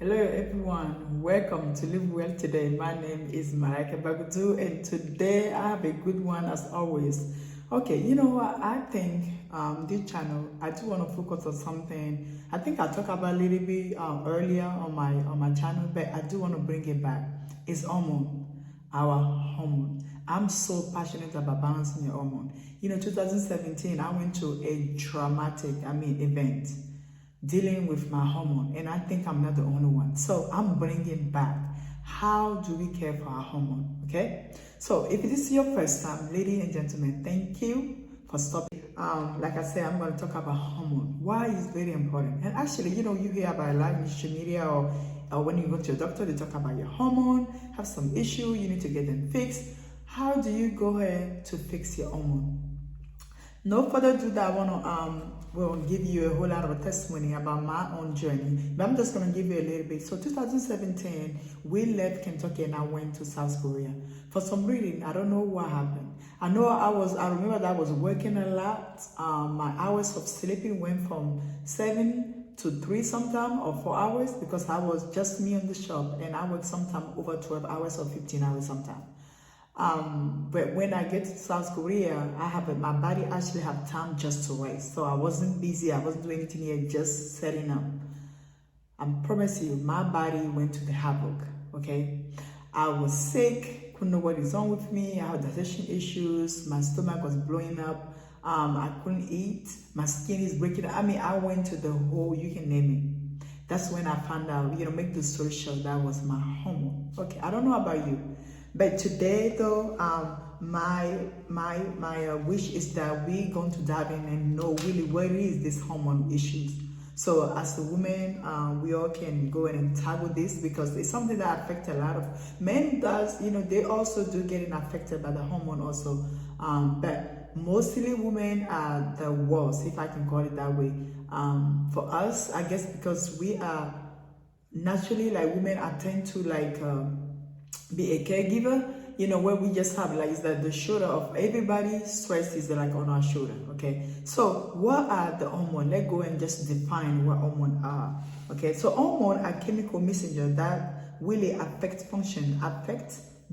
Hello everyone, welcome to Live Well Today. My name is Marika Bagudu and today I have a good one as always. Okay, you know what, I think this channel, I do want to focus on something. I think I talked about a little bit earlier on my channel, but I do want to bring it back. It's hormone, our hormone. I'm so passionate about balancing your hormone. 2017, I went to a dramatic, event dealing with my hormone, and I think I'm not the only one. So I'm bringing back how do we care for our hormone, okay? So if this is your first time, ladies and gentlemen, thank you for stopping. Like I said, I'm going to talk about hormone. Why is very important? And actually, you hear about a lot in social media or when you go to your doctor, they talk about your hormone, have some issue, you need to get them fixed. How do you go ahead to fix your hormone? No further ado, I want to will give you a whole lot of testimony about my own journey, but I'm just going to give you a little bit. So 2017, we left Kentucky and I went to South Korea. For some reason, I don't know what happened. I remember that I was working a lot. My hours of sleeping went from 7 to 3 sometime or 4 hours because I was just me on the shop and I worked sometime over 12 hours or 15 hours sometime. But when I get to South Korea, my body actually have time just to rest. So I wasn't busy, I wasn't doing anything here, just setting up. I promise you, my body went to the havoc, okay? I was sick, couldn't know what is wrong with me, I had digestion issues, my stomach was blowing up, I couldn't eat, my skin is breaking. I went to the whole, you can name it. That's when I found out, make the story short, that was my hormone. Okay, I don't know about you. But today, though, my wish is that we're going to dive in and know really what is this hormone issues. So as a woman, we all can go in and tackle this because it's something that affects a lot of men. They also do getting affected by the hormone also. But mostly women are the worst, if I can call it that way. For us, I guess because we are naturally like women, I tend to be a caregiver, where we just have is that the shoulder of everybody, stress is like on our shoulder, okay? So what are the hormones? Let's go and just define what hormones are, okay? So hormones are chemical messengers that really affect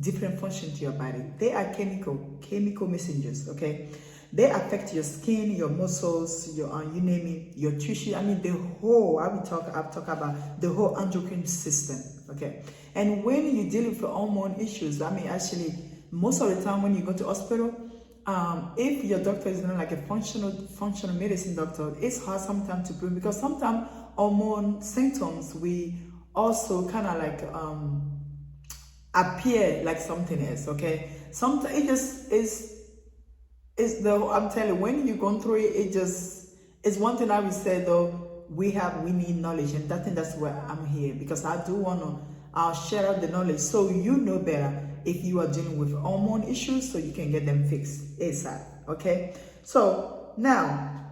different functions to your body. They are chemical messengers, okay? They affect your skin, your muscles, you name it, your tissue. The whole, I've talked about the whole endocrine system, okay? And when you deal with hormone issues, actually, most of the time when you go to hospital, if your doctor is not like a functional medicine doctor, it's hard sometimes to prove because sometimes hormone symptoms we also kind of appear like something else, okay? Sometimes it just is. I'm telling you, when you're going through it, it's one thing I would say though, we need knowledge, and that's where I'm here because I do want to share out the knowledge so you know better if you are dealing with hormone issues so you can get them fixed ASAP, okay? So now,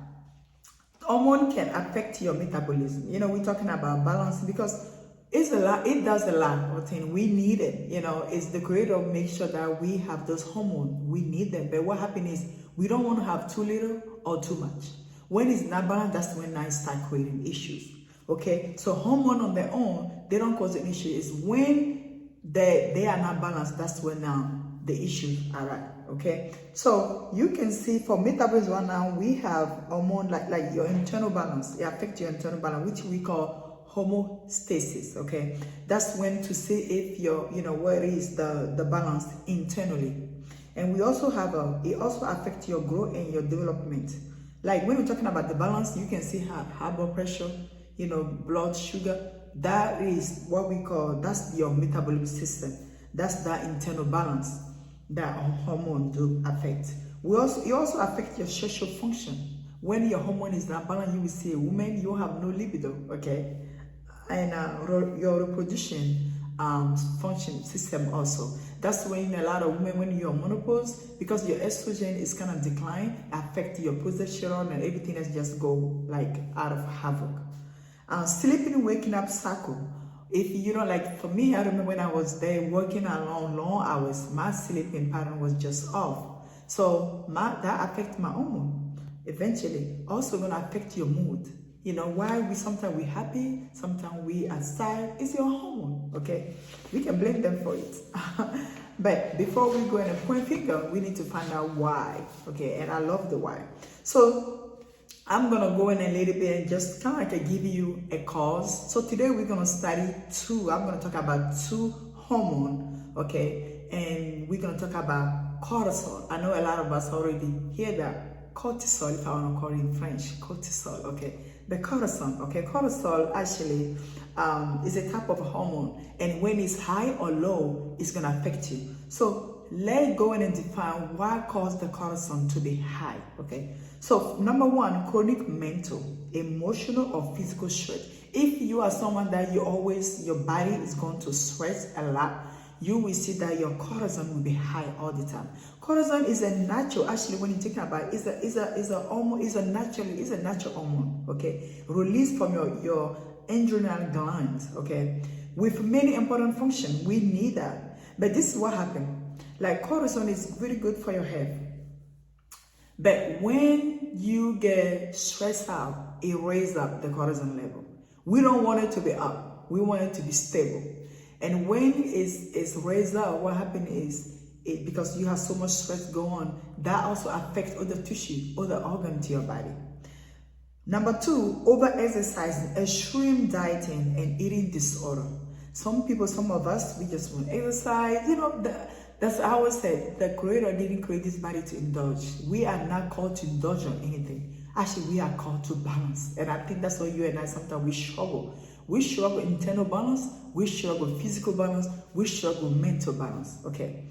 hormone can affect your metabolism. We're talking about balance because it does a lot of things. We need it, it's the creator make sure that we have those hormones. We need them. But what happens is we don't want to have too little or too much. When it's not balanced, that's when I start creating issues. Okay? So hormone on their own, they don't cause an issue. It's when they are not balanced, that's when now the issues are right. Okay? So you can see for metabolism right now, we have hormone like your internal balance. It affects your internal balance, which we call homeostasis, okay? That's when to see if where is the balance internally. And we also have it also affects your growth and your development. Like when we're talking about the balance, you can see high blood pressure, blood sugar. That is what we call, that's your metabolic system. That's that internal balance that hormone do affect. It also affects your sexual function. When your hormone is not balanced, you will see a woman, you have no libido, okay? And your reproduction function system also. That's when a lot of women, when you're menopause, because your estrogen is kind of decline, affect your progesterone and everything else just go out of havoc. Sleeping, waking up cycle. If for me, I remember when I was there working along long hours, my sleeping pattern was just off. So that affects my hormone. Eventually, also gonna affect your mood. You know, why sometimes we happy, sometimes we are sad, it's your hormone, okay? We can blame them for it. But before we go and point finger, we need to find out why, okay? And I love the why. So I'm gonna go in a little bit and just kind of like give you a cause. So today we're gonna study I'm gonna talk about two hormones, okay? And we're gonna talk about cortisol. I know a lot of us already hear that. Cortisol, if I want to call it in French, cortisol, okay? The cortisol, okay? Cortisol actually is a type of hormone, and when it's high or low, it's gonna affect you. So let's go in and define what causes the cortisol to be high, okay? So number one, chronic mental, emotional, or physical stress. If you are someone that your body is going to stress a lot, you will see that your cortisol will be high all the time. Cortisol is a natural, actually, when you're talking about it, is a natural hormone, okay, released from your adrenal glands, okay, with many important functions. We need that, but this is what happened. Like, cortisol is very good for your health, but when you get stressed out, it raises up the cortisol level. We don't want it to be up. We want it to be stable. And when it's raised up, what happens is, because you have so much stress going on, that also affects other tissue, other organs to your body. Number two, over-exercising, extreme dieting, and eating disorder. Some of us, we just want exercise. You know, that's how I always said, the Creator didn't create this body to indulge. We are not called to indulge on anything. Actually, we are called to balance. And I think that's why you and I sometimes we struggle. We struggle internal balance, we struggle physical balance, we struggle mental balance, okay?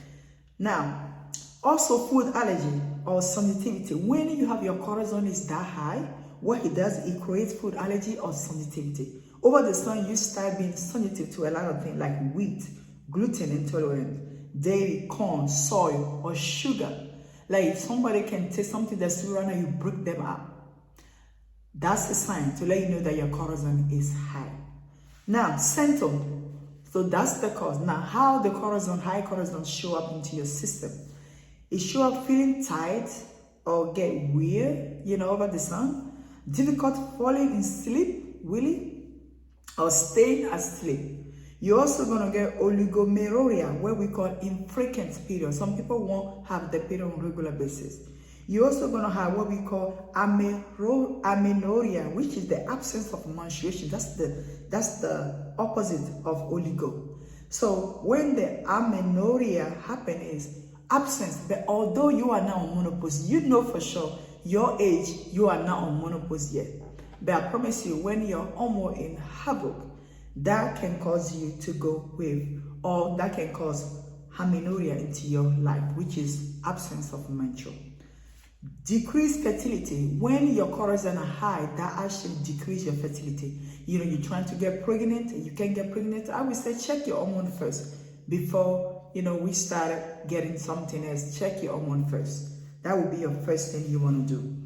Now, also food allergy or sensitivity. When you have your cortisol is that high, what it does, it creates food allergy or sensitivity. Over the sun, you start being sensitive to a lot of things like wheat, gluten intolerant, dairy, corn, soy, or sugar. Like if somebody can take something that's sweet right now, you break them up. That's a sign to let you know that your cortisol is high. Now, symptom. So that's the cause. Now, how the high cortisol show up into your system. It show up feeling tired or get weird, over the sun. Difficult falling in sleep, really, or staying asleep. You're also going to get oligomenorrhea, where we call infrequent period. Some people won't have the period on a regular basis. You're also going to have what we call amenorrhea, which is the absence of menstruation. That's the opposite of oligo. So when the amenorrhea happens is absence, but although you are now on menopause, you know for sure your age, you are not on menopause yet. But I promise you, when your hormone in havoc, that can cause you to go with, or that can cause amenorrhea into your life, which is absence of menstrual. Decreased fertility. When your cortisol are high, that actually decrease your fertility. You're trying to get pregnant and you can't get pregnant. I would say check your hormone first before we start getting something else. Check your hormone first. That would be your first thing you want to do.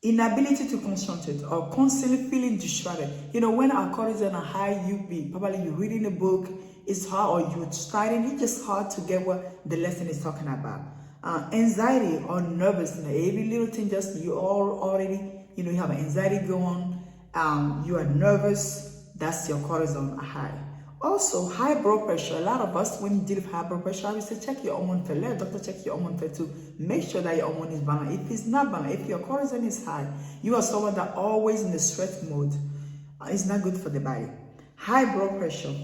Inability to concentrate or constantly feeling distracted. When our cortisol are high, you're reading a book, it's hard, or you're studying, it's just hard to get what the lesson is talking about. Anxiety or nervousness. Every little thing, you have anxiety going on, you are nervous, that's your cortisol high. Also, high blood pressure. A lot of us, when you deal with high blood pressure, I would say check your hormone first. Let a doctor check your hormone first to make sure that your hormone is balanced. If it's not balanced, if your cortisol is high, you are someone that always in the stress mode. It's not good for the body. High blood pressure.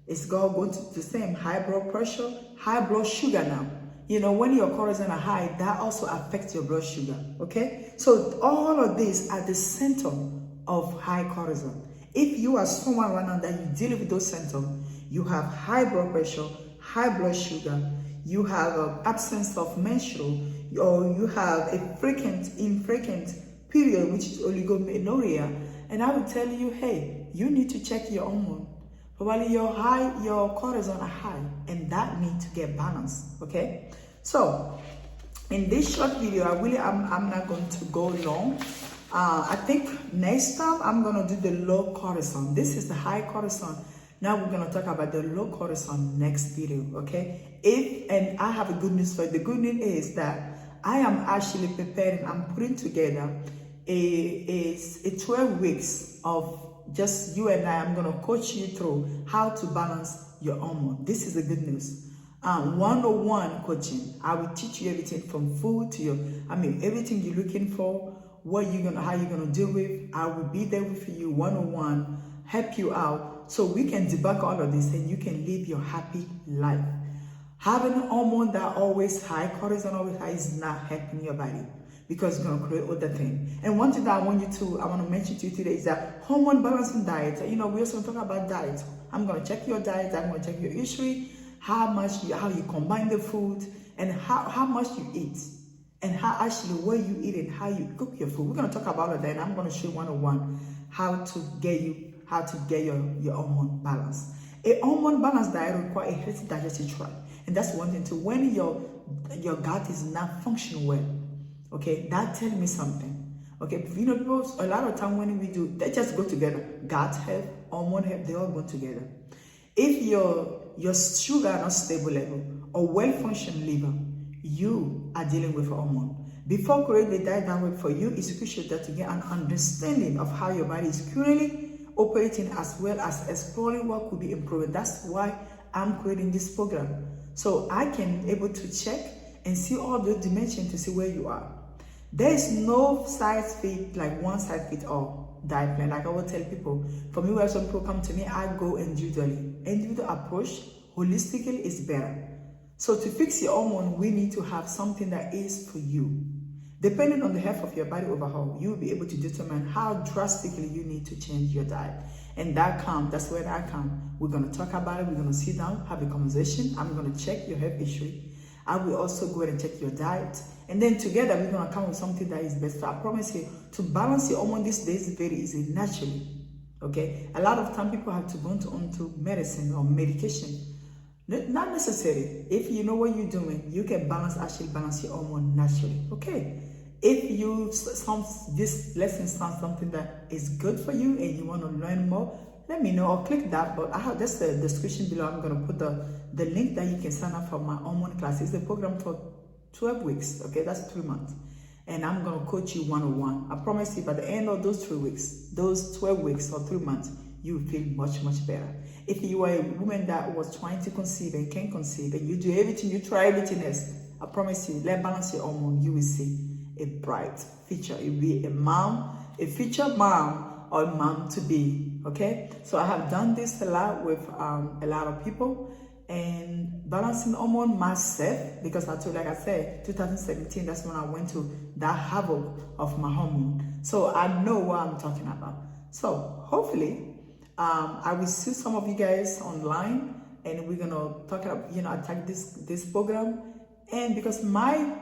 It's going to the same. High blood pressure, high blood sugar now. When your cortisol are high, that also affects your blood sugar, okay? So all of these are the symptoms of high cortisol. If you are someone right now that you deal with those symptoms, you have high blood pressure, high blood sugar, you have an absence of menstrual, or you have a infrequent period, which is oligomenorrhea, and I will tell you, hey, you need to check your hormone. Probably your cortisol are high, and that needs to get balanced, okay? So, in this short video, I'm not going to go long. I think next time I'm going to do the low cortisol. This is the high cortisol. Now we're going to talk about the low cortisol next video, okay? And I have a good news for you. The good news is that I am actually preparing, I'm putting together a 12 weeks of just you and I'm going to coach you through how to balance your hormone. This is the good news. 101 coaching. I will teach you everything from food to everything you're looking for, how you're gonna deal with. I will be there with you 101, help you out so we can debug all of this and you can live your happy life. Having a hormone that always high, cortisol always high, is not helping your body because it's gonna create other things. And one thing that I want to mention to you today is that hormone balancing diet. We also talk about diet. I'm gonna check your diet, I'm gonna check your history, how you combine the food, and how much you eat, and where you eat and how you cook your food. We're gonna talk about all of that, and I'm gonna show you 101 how to get your hormone balance. A hormone balanced diet requires a healthy digestive tract, and that's one thing too. When your gut is not functioning well, okay, that tells me something. Okay, people a lot of time when we do, they just go together. Gut health, hormone health, they all go together. If your sugar are not stable level or well-functioning liver, you are dealing with hormone. Before creating the diet that works for you, it's crucial that you get an understanding of how your body is currently operating, as well as exploring what could be improved. That's why I'm creating this program, so I can able to check and see all the dimensions to see where you are. There is no size fit, like one size fit all diet plan. Like I will tell people, for me, when some people come to me, I go individually. Individual approach, holistically, is better. So to fix your hormone, we need to have something that is for you. Depending on the health of your body overall, you'll be able to determine how drastically you need to change your diet. And that's where I come. We're going to talk about it. We're going to sit down, have a conversation. I'm going to check your health history. I will also go ahead and check your diet. And then together, we're going to come with something that is best. So I promise you, to balance your hormone these days is very easy, naturally. Okay? A lot of time people have to go onto medicine or medication. Not necessary. If you know what you're doing, you can actually balance your hormone naturally. Okay? If this lesson sounds something that is good for you and you want to learn more, let me know or click that. But that's the description below. I'm going to put the link that you can sign up for my hormone class. It's a program for 12 weeks. Okay, that's 3 months. And I'm going to coach you 101. I promise you, by the end of those 3 weeks, those 12 weeks or 3 months, you will feel much, much better. If you are a woman that was trying to conceive and can't conceive, and you do everything, you try everything else, I promise you, let balance your hormone, you will see a bright future. You'll be a future mom or mom to be. Okay, so I have done this a lot with a lot of people, and balancing hormone myself, because like I said, 2017, that's when I went to that havoc of my hormone. So I know what I'm talking about. So hopefully, I will see some of you guys online, and we're gonna talk about, attack this program. And because my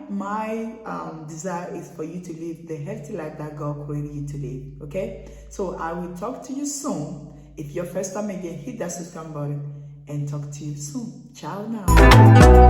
desire is for you to live the healthy life that God created you to live. Okay, so I will talk to you soon. If you're first time again, hit that subscribe button and talk to you soon. Ciao now.